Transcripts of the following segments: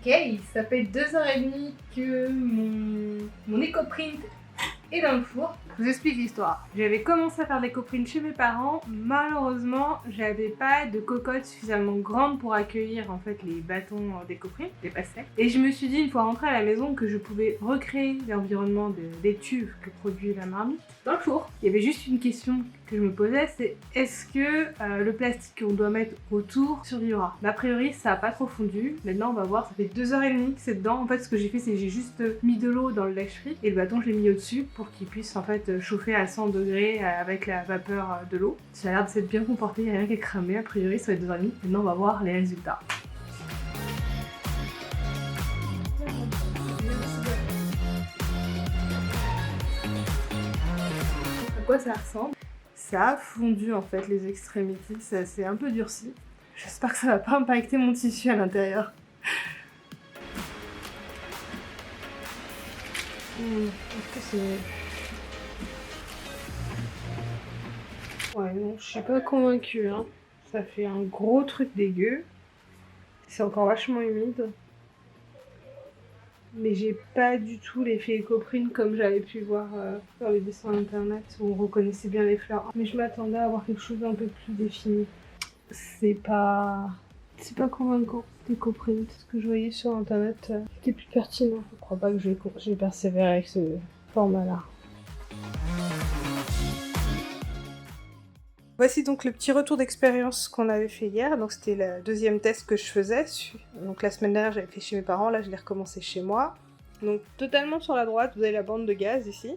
Ok, ça fait 2h30 que mon éco-print est dans le four. Je vous explique l'histoire. J'avais commencé à faire de l'éco-print chez mes parents. Malheureusement, j'avais pas de cocotte suffisamment grande pour accueillir en fait les bâtons d'éco-print, les pastèques. Et je me suis dit une fois rentrée à la maison que je pouvais recréer l'environnement des tubes que produit la marmite dans le four. Il y avait juste une question que je me posais, c'est est-ce que le plastique qu'on doit mettre autour survivra? A priori, ça a pas trop fondu. Maintenant, on va voir, ça fait 2h30 que c'est dedans. En fait, ce que j'ai fait, c'est que j'ai juste mis de l'eau dans le lèche-frite et le bâton, je l'ai mis au-dessus pour qu'il puisse en fait chauffer à 100 degrés avec la vapeur de l'eau. Ça a l'air de s'être bien comporté, il n'y a rien qui est cramé. A priori, ça va être 2h30. Maintenant, on va voir les résultats. À quoi ça ressemble? Ça a fondu en fait les extrémités, ça s'est un peu durci. J'espère que ça va pas impacter mon tissu à l'intérieur. Est-ce que c'est... Ouais, non, je suis pas convaincue, hein. Ça fait un gros truc dégueu. C'est encore vachement humide. Mais j'ai pas du tout l'effet éco-print comme j'avais pu voir sur les dessins internet où on reconnaissait bien les fleurs. Mais je m'attendais à avoir quelque chose d'un peu plus défini. C'est pas convaincant, l'éco-print. Ce que je voyais sur internet était plus pertinent. Je crois pas que je vais persévérer avec ce format-là. Voici donc le petit retour d'expérience qu'on avait fait hier. Donc c'était le deuxième test que je faisais. Donc la semaine dernière j'avais fait chez mes parents, là je l'ai recommencé chez moi. Donc totalement sur la droite, vous avez la bande de gaz ici,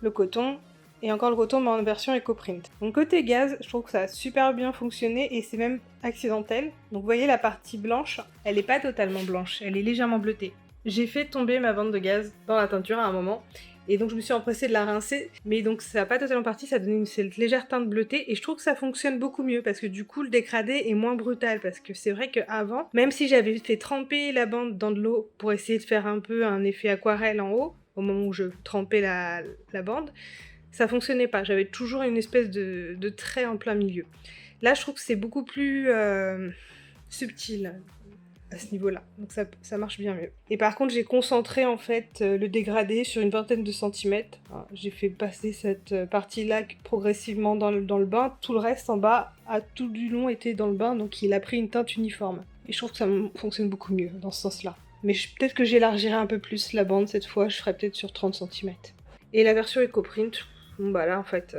le coton, et encore le coton mais en version éco-print. Donc côté gaz, je trouve que ça a super bien fonctionné et c'est même accidentel. Donc vous voyez la partie blanche, elle n'est pas totalement blanche, elle est légèrement bleutée. J'ai fait tomber ma bande de gaz dans la teinture à un moment. Et donc je me suis empressée de la rincer, mais donc ça n'a pas totalement parti, ça donne cette légère teinte bleutée, et je trouve que ça fonctionne beaucoup mieux, parce que du coup le dégradé est moins brutal, parce que c'est vrai qu'avant, même si j'avais fait tremper la bande dans de l'eau pour essayer de faire un peu un effet aquarelle en haut, au moment où je trempais la bande, ça fonctionnait pas, j'avais toujours une espèce de trait en plein milieu. Là je trouve que c'est beaucoup plus subtil à ce niveau-là, donc ça marche bien mieux. Et par contre, j'ai concentré en fait le dégradé sur une vingtaine de centimètres. J'ai fait passer cette partie-là progressivement dans le bain. Tout le reste en bas a tout du long été dans le bain, donc il a pris une teinte uniforme. Et je trouve que ça fonctionne beaucoup mieux dans ce sens-là. Mais peut-être que j'élargirai un peu plus la bande cette fois, je ferai peut-être sur 30 cm. Et la version EcoPrint, bon bah là en fait...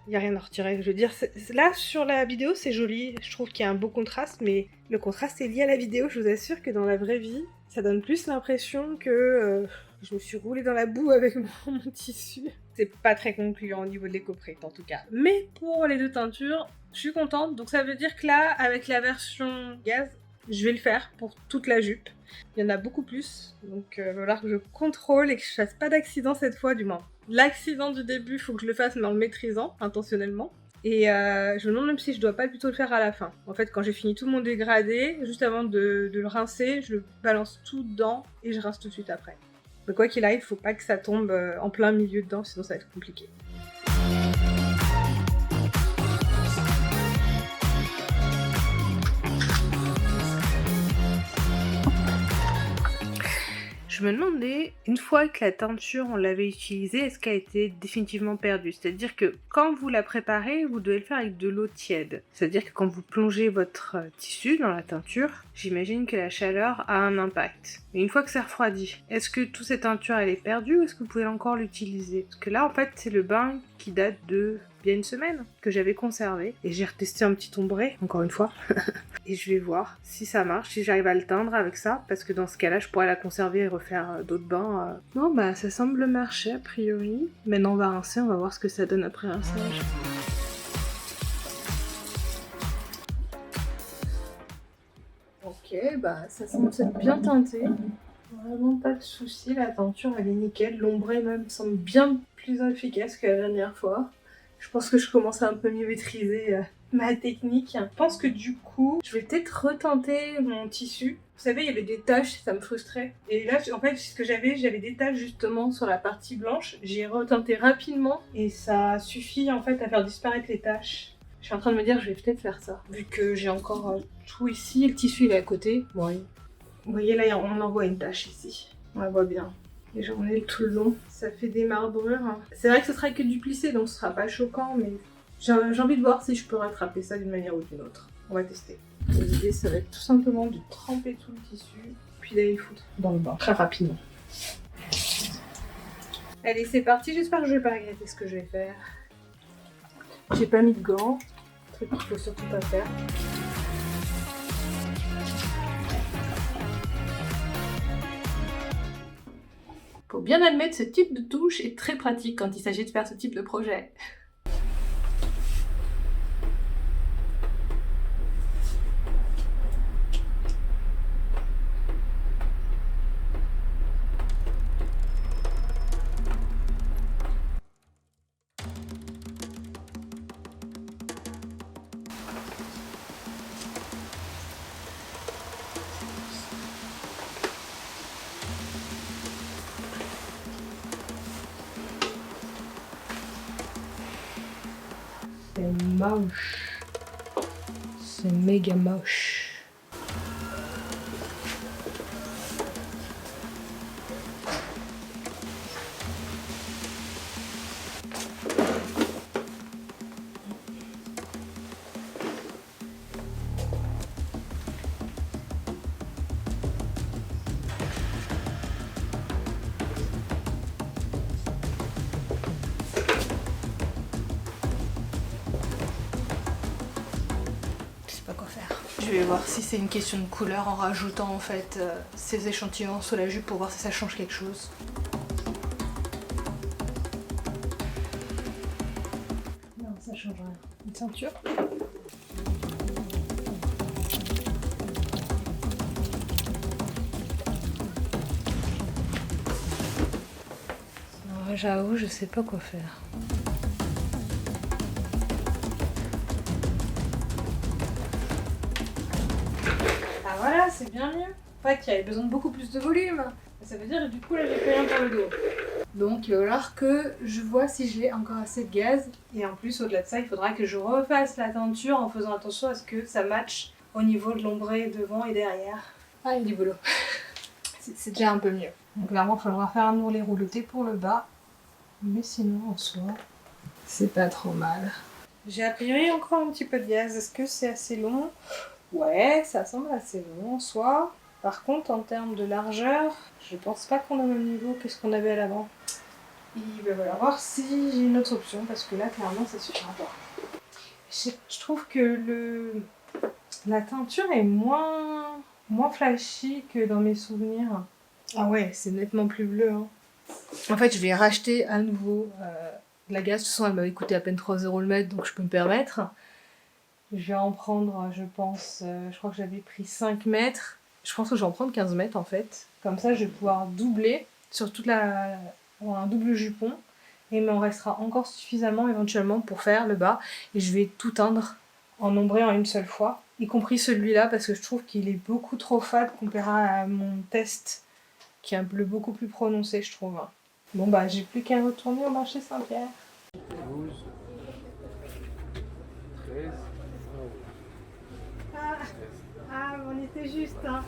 Il n'y a rien à retirer, je veux dire, là sur la vidéo c'est joli, je trouve qu'il y a un beau contraste, mais le contraste est lié à la vidéo, je vous assure que dans la vraie vie, ça donne plus l'impression que je me suis roulée dans la boue avec mon tissu. C'est pas très concluant au niveau de l'éco-print en tout cas. Mais pour les deux teintures, je suis contente, donc ça veut dire que là, avec la version gaz, je vais le faire pour toute la jupe. Il y en a beaucoup plus, donc il va falloir que je contrôle et que je fasse pas d'accident cette fois du moins. L'accident du début, faut que je le fasse mais en le maîtrisant intentionnellement. Et je me demande même si je dois pas plutôt le faire à la fin. En fait, quand j'ai fini tout mon dégradé, juste avant de le rincer, je le balance tout dedans et je rince tout de suite après. Mais quoi qu'il arrive, faut pas que ça tombe en plein milieu dedans, sinon ça va être compliqué. Je me demandais, une fois que la teinture on l'avait utilisée, est-ce qu'elle a été définitivement perdue? C'est-à-dire que quand vous la préparez, vous devez le faire avec de l'eau tiède. C'est-à-dire que quand vous plongez votre tissu dans la teinture, j'imagine que la chaleur a un impact. Mais une fois que ça refroidit, est-ce que toute cette teinture elle est perdue ou est-ce que vous pouvez encore l'utiliser? Parce que là en fait c'est le bain qui date de bien une semaine que j'avais conservé et j'ai retesté un petit ombré, encore une fois. Et je vais voir si ça marche, si j'arrive à le teindre avec ça, parce que dans ce cas-là, je pourrais la conserver et refaire d'autres bains. Non, bah ça semble marcher a priori. Maintenant on va rincer, on va voir ce que ça donne après rinçage. Ok, bah ça semble être bien teinté. Vraiment pas de soucis, la teinture elle est nickel. L'ombré même semble bien plus efficace que la dernière fois. Je pense que je commence à un peu mieux maîtriser ma technique. Je pense que du coup, je vais peut-être retenter mon tissu. Vous savez, il y avait des taches, ça me frustrait. Et là, en fait, ce que j'avais des taches justement sur la partie blanche. J'ai reteinté rapidement et ça suffit en fait à faire disparaître les taches. Je suis en train de me dire, je vais peut-être faire ça. Vu que j'ai encore tout ici, le tissu il est à côté. Bon, Vous voyez là, on en voit une tache ici. On la voit bien. Et j'en ai tout le long. Ça fait des marbrures. C'est vrai que ce sera que du plissé, donc ce sera pas choquant, mais j'ai envie de voir si je peux rattraper ça d'une manière ou d'une autre. On va tester. L'idée, ça va être tout simplement de tremper tout le tissu, puis d'aller le foutre dans le bain très rapidement. Allez, c'est parti. J'espère que je vais pas regretter ce que je vais faire. J'ai pas mis de gants. Truc qu'il faut surtout pas faire. Faut bien admettre, ce type de touche est très pratique quand il s'agit de faire ce type de projet. C'est moche. C'est méga moche. Je vais voir si c'est une question de couleur en rajoutant en fait ces échantillons sur la jupe pour voir si ça change quelque chose. Non, ça change rien. Une ceinture. J'avoue, je sais pas quoi faire. Ah voilà, c'est bien mieux. En fait, il y avait besoin de beaucoup plus de volume. Ça veut dire que du coup, là, j'ai plus rien pour le dos. Donc, il va falloir que je vois si j'ai encore assez de gaz. Et en plus, au-delà de ça, il faudra que je refasse la teinture en faisant attention à ce que ça matche au niveau de l'ombré devant et derrière. Ah, il y a du boulot. C'est déjà un peu mieux. Donc clairement, il faudra faire un ourlet rouleté pour le bas. Mais sinon, en soi, c'est pas trop mal. J'ai a priori encore un petit peu de gaz. Est-ce que c'est assez long? Ouais, ça semble assez long en soi. Par contre, en termes de largeur, je pense pas qu'on a le même niveau que ce qu'on avait à l'avant. Il va falloir voir si j'ai une autre option, parce que là, clairement, ça suffira pas. Je trouve que la teinture est moins flashy que dans mes souvenirs. Ah ouais, c'est nettement plus bleu. Hein. En fait, je vais racheter à nouveau de la gaze. De toute façon, elle m'avait coûté à peine 3 € le mètre, donc je peux me permettre. Je vais en prendre, je pense, je crois que j'avais pris 5 mètres. Je pense que je vais en prendre 15 mètres en fait. Comme ça, je vais pouvoir doubler sur toute un double jupon. Et il m'en restera encore suffisamment éventuellement pour faire le bas. Et je vais tout teindre en ombré en une seule fois. Y compris celui-là, parce que je trouve qu'il est beaucoup trop fade comparé à mon test, qui est un bleu beaucoup plus prononcé, je trouve. Bon bah, j'ai plus qu'à retourner au marché Saint-Pierre. 12, 13, Ah, on était juste, hein.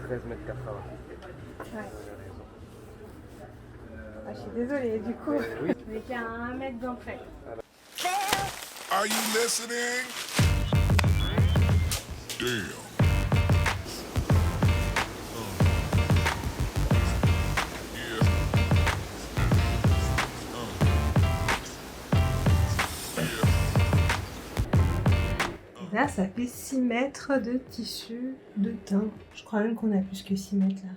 13 mètres 80. Ouais. Ah, je suis désolée, du coup, Oui. on est qu'à 1 mètre d'entrée. Are you listening? Damn. Là, ça fait 6 mètres de tissu de teint. Je crois même qu'on a plus que 6 mètres là.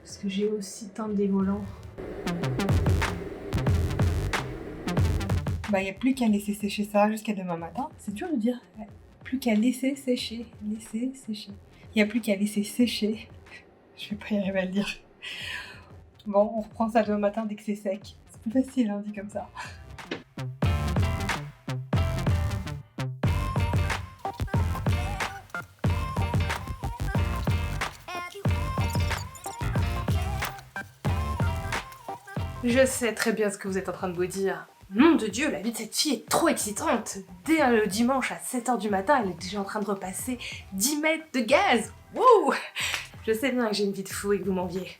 Parce que j'ai aussi teint des volants. Bah, il n'y a plus qu'à laisser sécher ça jusqu'à demain matin. C'est dur de dire. Plus qu'à laisser sécher. Laisser sécher. Il n'y a plus qu'à laisser sécher. Je vais pas y arriver à le dire. Bon, on reprend ça demain matin dès que c'est sec. C'est plus facile, hein, dit comme ça. Je sais très bien ce que vous êtes en train de vous dire. Nom de Dieu, la vie de cette fille est trop excitante. Dès le dimanche à 7h du matin, elle est déjà en train de repasser 10 mètres de gaz. Wouh! Je sais bien que j'ai une vie de fou et que vous m'enviez.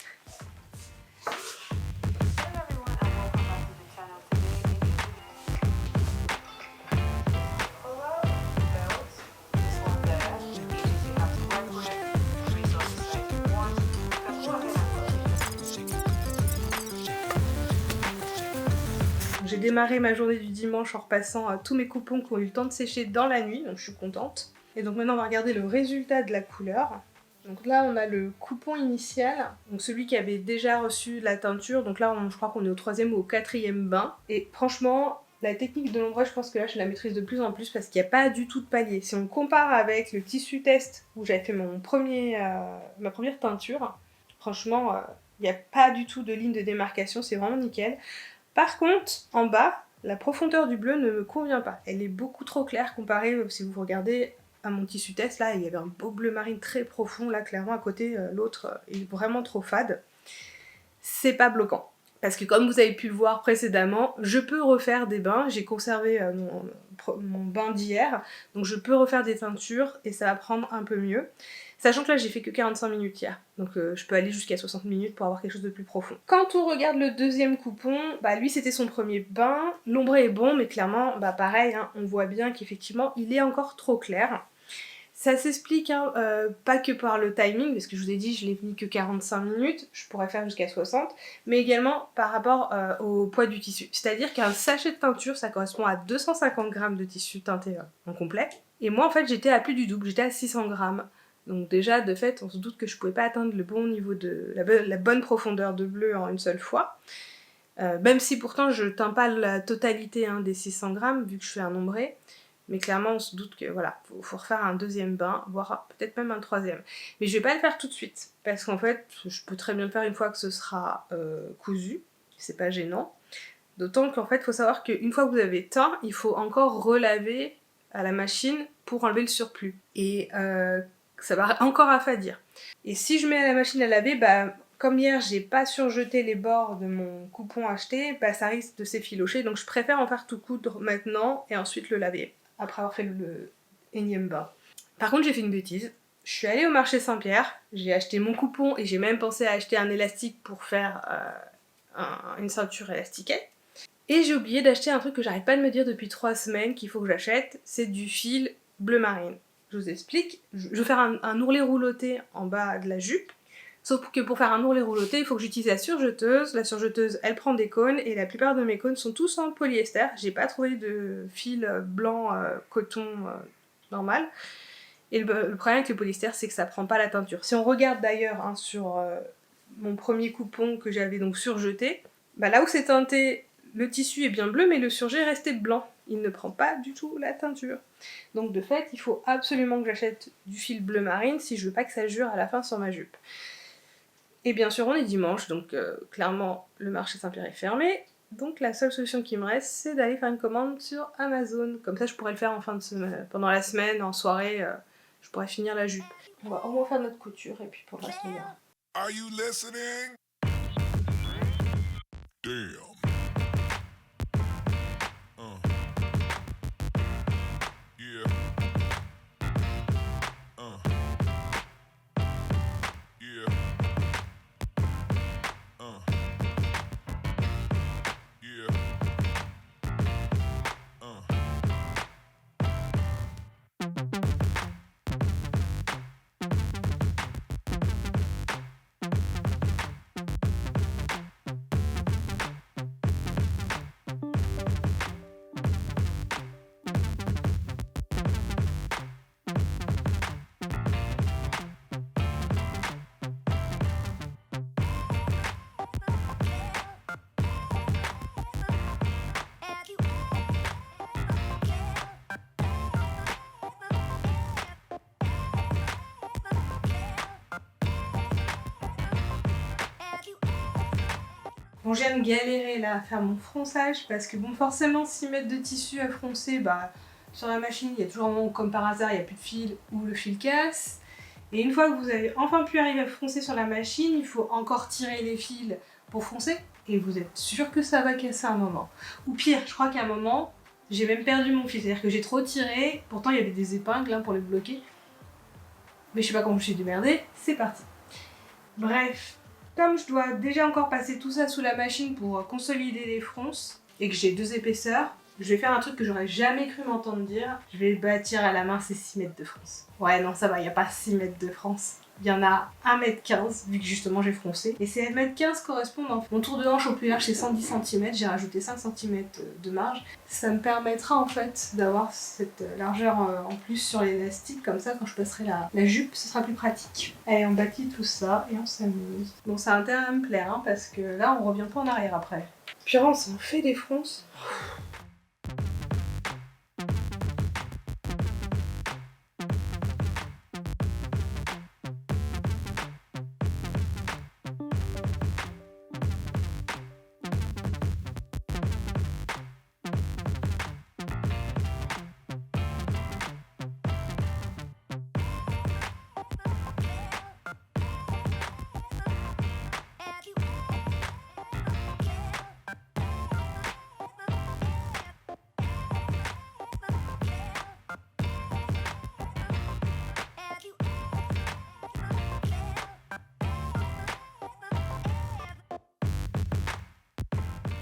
J'ai démarré ma journée du dimanche en repassant tous mes coupons qui ont eu le temps de sécher dans la nuit, donc je suis contente. Et donc maintenant on va regarder le résultat de la couleur. Donc là on a le coupon initial, donc celui qui avait déjà reçu la teinture, donc là je crois qu'on est au 3e ou au 4e bain. Et franchement, la technique de l'ombrage, je pense que là je la maîtrise de plus en plus parce qu'il n'y a pas du tout de palier. Si on compare avec le tissu test où j'avais fait ma première teinture, franchement il n'y a pas du tout de ligne de démarcation, c'est vraiment nickel. Par contre, en bas, la profondeur du bleu ne me convient pas. Elle est beaucoup trop claire comparée, si vous regardez à mon tissu test, là, il y avait un beau bleu marine très profond, là, clairement, à côté, l'autre est vraiment trop fade. C'est pas bloquant. Parce que comme vous avez pu le voir précédemment, je peux refaire des bains, j'ai conservé mon bain d'hier, donc je peux refaire des teintures et ça va prendre un peu mieux. Sachant que là j'ai fait que 45 minutes hier, donc je peux aller jusqu'à 60 minutes pour avoir quelque chose de plus profond. Quand on regarde le deuxième coupon, bah lui c'était son premier bain, l'ombré est bon mais clairement bah pareil, hein, on voit bien qu'effectivement il est encore trop clair. Ça s'explique hein, pas que par le timing, parce que je vous ai dit je l'ai mis que 45 minutes, je pourrais faire jusqu'à 60, mais également par rapport au poids du tissu. C'est-à-dire qu'un sachet de teinture ça correspond à 250 grammes de tissu teinté en complet, et moi en fait j'étais à plus du double, j'étais à 600 grammes. Donc déjà de fait on se doute que je pouvais pas atteindre le bon niveau de la bonne profondeur de bleu en une seule fois. Même si pourtant je teins pas la totalité hein, des 600 grammes vu que je fais un ombré. Mais clairement, on se doute que voilà, faut refaire un deuxième bain, voire peut-être même un troisième. Mais je vais pas le faire tout de suite, parce qu'en fait, je peux très bien le faire une fois que ce sera cousu, c'est pas gênant. D'autant qu'en fait, il faut savoir qu'une fois que vous avez teint, il faut encore relaver à la machine pour enlever le surplus. Et ça va encore affadir. Et si je mets à la machine à laver, bah comme hier j'ai pas surjeté les bords de mon coupon acheté, bah ça risque de s'effilocher, donc je préfère en faire tout coudre maintenant et ensuite le laver. Après avoir fait le énième bain. Par contre j'ai fait une bêtise, je suis allée au marché Saint-Pierre, j'ai acheté mon coupon et j'ai même pensé à acheter un élastique pour faire une ceinture élastiquée. Et j'ai oublié d'acheter un truc que j'arrête pas de me dire depuis 3 semaines qu'il faut que j'achète, c'est du fil bleu marine. Je vous explique, je vais faire un ourlet rouloté en bas de la jupe, sauf que pour faire un ourlet rouloté, il faut que j'utilise la surjeteuse elle prend des cônes et la plupart de mes cônes sont tous en polyester, j'ai pas trouvé de fil blanc coton normal, et le problème avec le polyester c'est que ça prend pas la teinture. Si on regarde d'ailleurs hein, sur mon premier coupon que j'avais donc surjeté, bah là où c'est teinté, le tissu est bien bleu mais le surjet est resté blanc, il ne prend pas du tout la teinture. Donc de fait, il faut absolument que j'achète du fil bleu marine si je veux pas que ça jure à la fin sur ma jupe. Et bien sûr on est dimanche, donc clairement le marché Saint-Pierre est fermé, donc la seule solution qui me reste c'est d'aller faire une commande sur Amazon. Comme ça je pourrais le faire en fin de semaine, pendant la semaine, en soirée, je pourrais finir la jupe. On va au moins faire notre couture et puis pour le reste on verra. Are you listening? Damn. Yeah. Yeah. Yeah. Bon, je viens de galérer là à faire mon fronçage parce que bon, forcément 6 mètres de tissu à froncer, bah sur la machine il y a toujours un moment où comme par hasard il n'y a plus de fil ou le fil casse. Et une fois que vous avez enfin pu arriver à froncer sur la machine, il faut encore tirer les fils pour froncer. et vous êtes sûr que ça va casser un moment. Ou pire, je crois qu'à un moment, j'ai même perdu mon fil, c'est-à-dire que j'ai trop tiré, pourtant il y avait des épingles hein, pour les bloquer, mais je sais pas comment je suis démerdée, c'est parti. Bref, comme je dois déjà encore passer tout ça sous la machine pour consolider les fronces, et que j'ai 2 épaisseurs, je vais faire un truc que j'aurais jamais cru m'entendre dire, je vais bâtir à la main ces 6 mètres de fronce. Ouais non ça va, il n'y a pas 6 mètres de fronce. Il y en a 1,15 m vu que justement j'ai froncé. Et ces 1,15 m correspondent en mon tour de hanche au plus large c'est 110 cm, j'ai rajouté 5 cm de marge. Ça me permettra en fait d'avoir cette largeur en plus sur l'élastique, comme ça quand je passerai la jupe ce sera plus pratique. Allez on bâtit tout ça et on s'amuse. Bon ça a intérêt à me plaire hein, parce que là on revient pas en arrière après. Puis on s'en fait des fronces.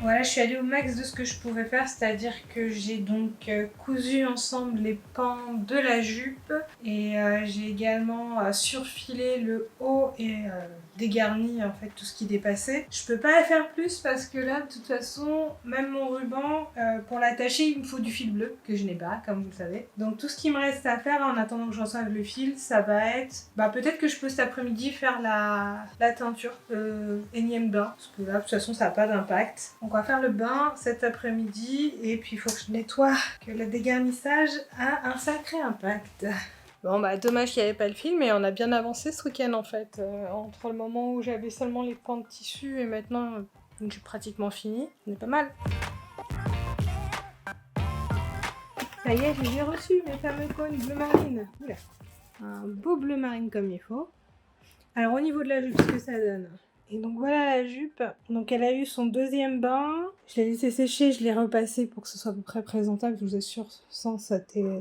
Voilà, je suis allée au max de ce que je pouvais faire, c'est-à-dire que j'ai donc cousu ensemble les pans de la jupe et j'ai également surfilé le haut et dégarni en fait tout ce qui dépassait. Je peux pas faire plus parce que là de toute façon, même mon ruban, pour l'attacher il me faut du fil bleu que je n'ai pas comme vous le savez. Donc tout ce qui me reste à faire en attendant que je reçoive le fil, ça va être... peut-être que je peux cet après-midi faire la teinture, énième bain, parce que là de toute façon ça n'a pas d'impact. Donc on va faire le bain cet après-midi et puis il faut que je nettoie, que le dégarnissage a un sacré impact. Bon dommage qu'il n'y avait pas le fil, mais on a bien avancé ce week-end en fait. Entre le moment où j'avais seulement les pans de tissu et maintenant j'ai pratiquement fini, on est pas mal. Ça y est, j'ai reçu mes fameux cônes bleu marine. Oula. Un beau bleu marine comme il faut. Alors au niveau de la jupe, ce que ça donne. Et donc voilà la jupe. Donc elle a eu son 2e bain. Je l'ai laissé sécher, je l'ai repassé pour que ce soit à peu près présentable. Je vous assure, sans ça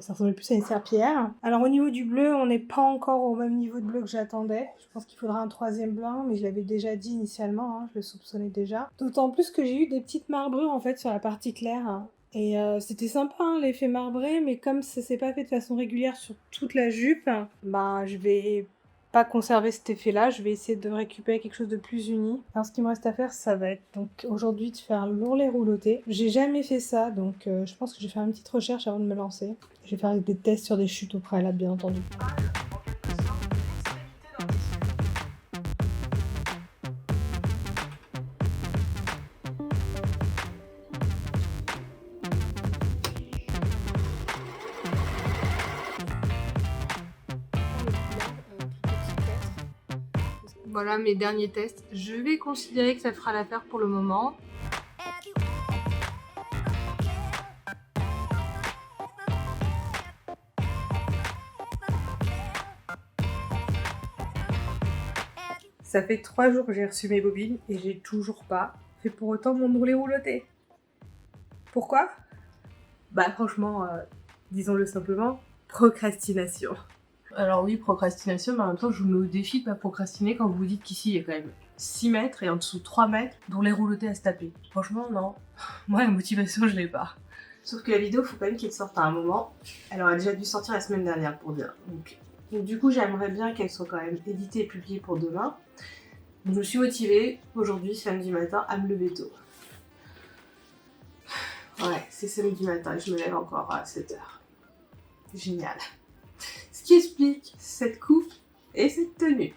ressemblait plus à une serpillière. Alors au niveau du bleu, on n'est pas encore au même niveau de bleu que j'attendais. Je pense qu'il faudra un 3e blanc, mais je l'avais déjà dit initialement, hein, je le soupçonnais déjà. D'autant plus que j'ai eu des petites marbrures en fait sur la partie claire. Et c'était sympa hein, l'effet marbré, mais comme ça s'est pas fait de façon régulière sur toute la jupe, je vais pas conserver cet effet là, je vais essayer de récupérer quelque chose de plus uni. Alors ce qui me reste à faire ça va être donc aujourd'hui de faire l'ourlet rouloté. J'ai jamais fait ça donc je pense que je vais faire une petite recherche avant de me lancer. Je vais faire des tests sur des chutes au préalable bien entendu. Voilà mes derniers tests. Je vais considérer que ça fera l'affaire pour le moment. Ça fait 3 jours que j'ai reçu mes bobines et j'ai toujours pas fait pour autant mon ourlet rouloté. Pourquoi ? Franchement, disons-le simplement, procrastination. Alors oui, procrastination, mais en même temps, je vous mets au défi de pas procrastiner quand vous vous dites qu'ici, il y a quand même 6 mètres et en dessous 3 mètres dont les roulotés à se taper. Franchement, non. Moi, la motivation, je l'ai pas. Sauf que la vidéo, faut quand même qu'elle sorte à un moment. Elle aurait déjà dû sortir la semaine dernière, pour dire. Donc du coup, j'aimerais bien qu'elle soit quand même éditée et publiée pour demain. Donc, je me suis motivée, aujourd'hui, samedi matin, à me lever tôt. Ouais, c'est samedi matin et je me lève encore à 7h. Génial. Ce qui explique cette coupe et cette tenue.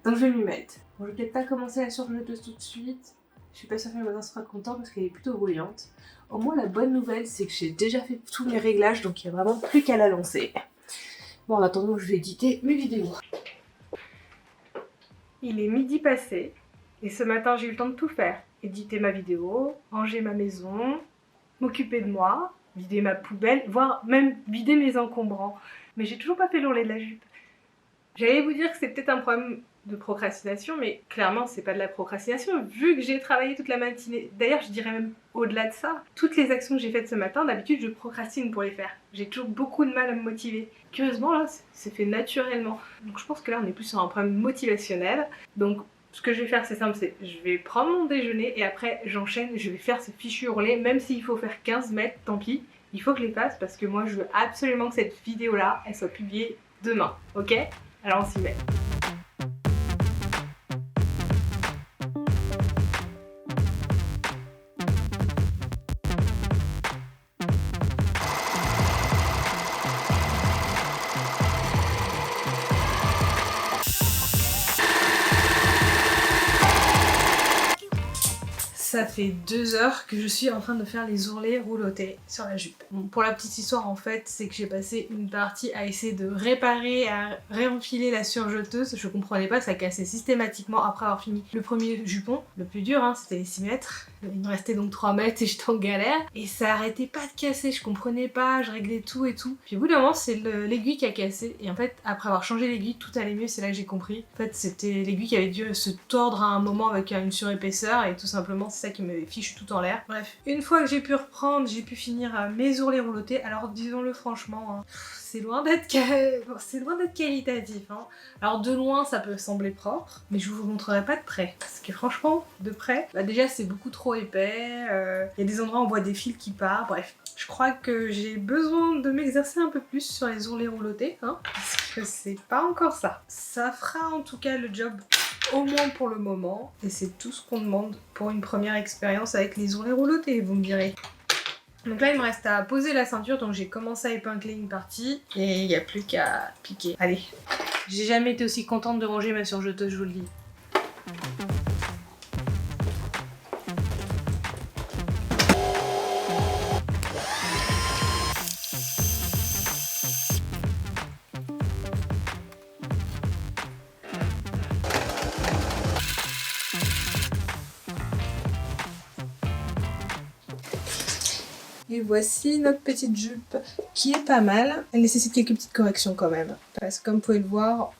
Donc je vais m'y mettre. Bon, je vais peut-être pas commencer la surjeteuse tout de suite. Je suis pas sûre que le matin sera content parce qu'elle est plutôt bruyante. Au moins la bonne nouvelle c'est que j'ai déjà fait tous mes réglages donc il n'y a vraiment plus qu'à la lancer. Bon en attendant je vais éditer mes vidéos. Il est midi passé et ce matin j'ai eu le temps de tout faire. Éditer ma vidéo, ranger ma maison, m'occuper de moi, vider ma poubelle, voire même vider mes encombrants. Mais j'ai toujours pas fait l'ourlet de la jupe. J'allais vous dire que c'est peut-être un problème de procrastination, mais clairement c'est pas de la procrastination vu que j'ai travaillé toute la matinée. D'ailleurs je dirais même au-delà de ça, toutes les actions que j'ai faites ce matin, d'habitude je procrastine pour les faire. J'ai toujours beaucoup de mal à me motiver. Curieusement là, c'est fait naturellement. Donc je pense que là on est plus sur un problème motivationnel. Donc ce que je vais faire c'est simple, c'est je vais prendre mon déjeuner et après j'enchaîne, je vais faire ce fichu hurlé, même s'il faut faire 15 mètres, tant pis. Il faut que je les fasse parce que moi je veux absolument que cette vidéo là, elle soit publiée demain, ok? Alors on s'y met. Ça fait 2 heures que je suis en train de faire les ourlets roulotés sur la jupe. Bon, pour la petite histoire en fait, c'est que j'ai passé une partie à essayer de réparer, à réenfiler la surjeteuse. Je comprenais pas, ça cassait systématiquement après avoir fini le premier jupon. Le plus dur, hein, c'était les 6 mètres. Il me restait donc 3 mètres et j'étais en galère. Et ça arrêtait pas de casser, je comprenais pas, je réglais tout et tout. Puis au bout d'un moment, c'est l'aiguille qui a cassé. Et en fait, après avoir changé l'aiguille, tout allait mieux, c'est là que j'ai compris. En fait, c'était l'aiguille qui avait dû se tordre à un moment avec une surépaisseur et tout simplement, c'est ça qui me fiche tout en l'air. Bref, une fois que j'ai pu reprendre, j'ai pu finir mes ourlets roulotés. Alors disons-le franchement, hein, c'est loin d'être qualitatif. Hein. Alors de loin, ça peut sembler propre, mais je vous montrerai pas de près. Parce que franchement, de près, bah déjà c'est beaucoup trop épais. Il y a des endroits où on voit des fils qui partent. Bref, je crois que j'ai besoin de m'exercer un peu plus sur les ourlets roulotés. Hein, parce que c'est pas encore ça. Ça fera en tout cas le job. Au moins pour le moment, et c'est tout ce qu'on demande pour une première expérience avec les ourlets roulotés, vous me direz. Donc là il me reste à poser la ceinture, donc j'ai commencé à épingler une partie et il n'y a plus qu'à piquer. Allez, j'ai jamais été aussi contente de ranger ma surjeteuse, je vous le dis. Et voici notre petite jupe qui est pas mal. Elle nécessite quelques petites corrections quand même. Parce que comme vous pouvez le voir,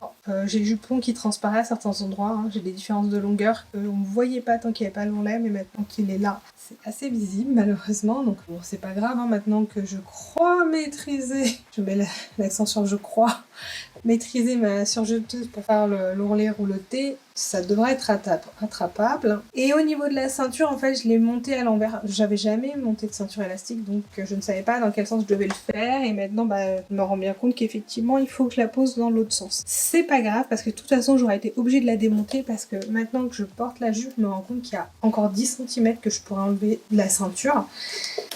j'ai le jupon qui transparaît à certains endroits. Hein. J'ai des différences de longueur qu'on ne voyait pas tant qu'il n'y avait pas le long lait, mais maintenant qu'il est là, c'est assez visible malheureusement. Donc bon, c'est pas grave, hein, maintenant que je crois maîtriser, je mets l'accent sur je crois, maîtriser ma surjeteuse pour faire l'ourlet rouloté, ça devrait être attrapable. Et au niveau de la ceinture, en fait, je l'ai montée à l'envers. J'avais jamais monté de ceinture élastique, donc je ne savais pas dans quel sens je devais le faire. Et maintenant, je me rends bien compte qu'effectivement, il faut que je la pose dans l'autre sens. C'est pas grave, parce que de toute façon, j'aurais été obligée de la démonter, parce que maintenant que je porte la jupe, je me rends compte qu'il y a encore 10 cm que je pourrais enlever de la ceinture.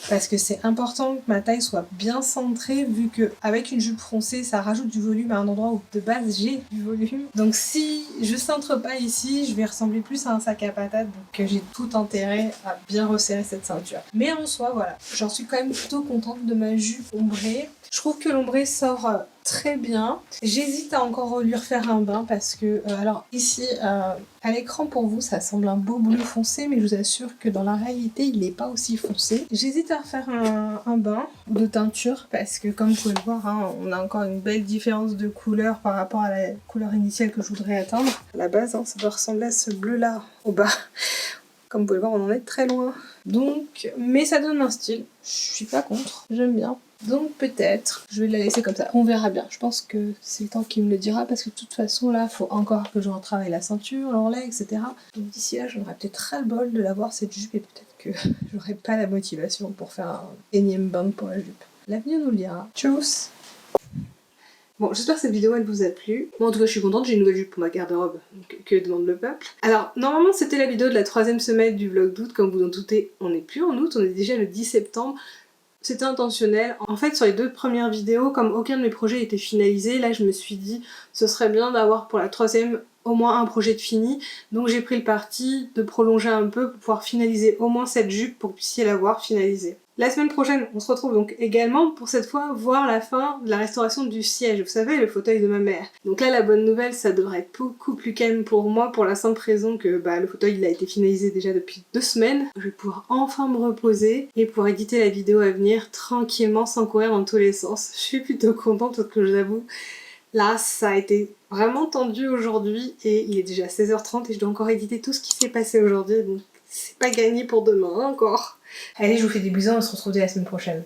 Parce que c'est important que ma taille soit bien centrée, vu qu'avec une jupe froncée, ça rajoute du volume à un endroit où de base j'ai du volume. Donc si je cintre pas ici, je vais ressembler plus à un sac à patates, donc j'ai tout intérêt à bien resserrer cette ceinture. Mais en soi, voilà, j'en suis quand même plutôt contente de ma jupe ombrée. Je trouve que l'ombré sort très bien. J'hésite à encore lui refaire un bain parce que, alors ici, à l'écran pour vous, ça semble un beau bleu foncé, mais je vous assure que dans la réalité, il n'est pas aussi foncé. J'hésite à refaire un bain de teinture parce que, comme vous pouvez le voir, hein, on a encore une belle différence de couleur par rapport à la couleur initiale que je voudrais atteindre. À la base, hein, ça doit ressembler à ce bleu-là au bas. Comme vous pouvez le voir, on en est très loin. Donc, mais ça donne un style. Je suis pas contre, j'aime bien. Donc peut-être, je vais la laisser comme ça. On verra bien. Je pense que c'est le temps qui me le dira parce que de toute façon, là, il faut encore que je retravaille la ceinture, l'ourlet, etc. Donc d'ici là, j'en aurai peut-être ras-le-bol de l'avoir cette jupe et peut-être que j'aurai pas la motivation pour faire un énième bain pour la jupe. L'avenir nous le dira. Tchuss! Bon, j'espère que cette vidéo elle vous a plu. Moi en tout cas je suis contente, j'ai une nouvelle jupe pour ma garde-robe, donc que demande le peuple. Alors normalement c'était la vidéo de la 3e semaine du vlog d'août, comme vous en doutez, on n'est plus en août, on est déjà le 10 septembre. C'était intentionnel. En fait sur les 2 premières vidéos, comme aucun de mes projets était finalisé, là je me suis dit ce serait bien d'avoir pour la 3e au moins un projet de fini. Donc j'ai pris le parti de prolonger un peu pour pouvoir finaliser au moins cette jupe pour que vous puissiez l'avoir finalisée. La semaine prochaine, on se retrouve donc également pour cette fois voir la fin de la restauration du siège, vous savez, le fauteuil de ma mère. Donc là, la bonne nouvelle, ça devrait être beaucoup plus calme pour moi pour la simple raison que le fauteuil il a été finalisé déjà depuis 2 semaines. Je vais pouvoir enfin me reposer et pouvoir éditer la vidéo à venir tranquillement sans courir dans tous les sens. Je suis plutôt contente parce que je vous avoue, Là, ça a été vraiment tendu aujourd'hui et il est déjà 16h30 et je dois encore éditer tout ce qui s'est passé aujourd'hui, donc c'est pas gagné pour demain encore. Allez, je vous fais des bisous, on se retrouve dès la semaine prochaine.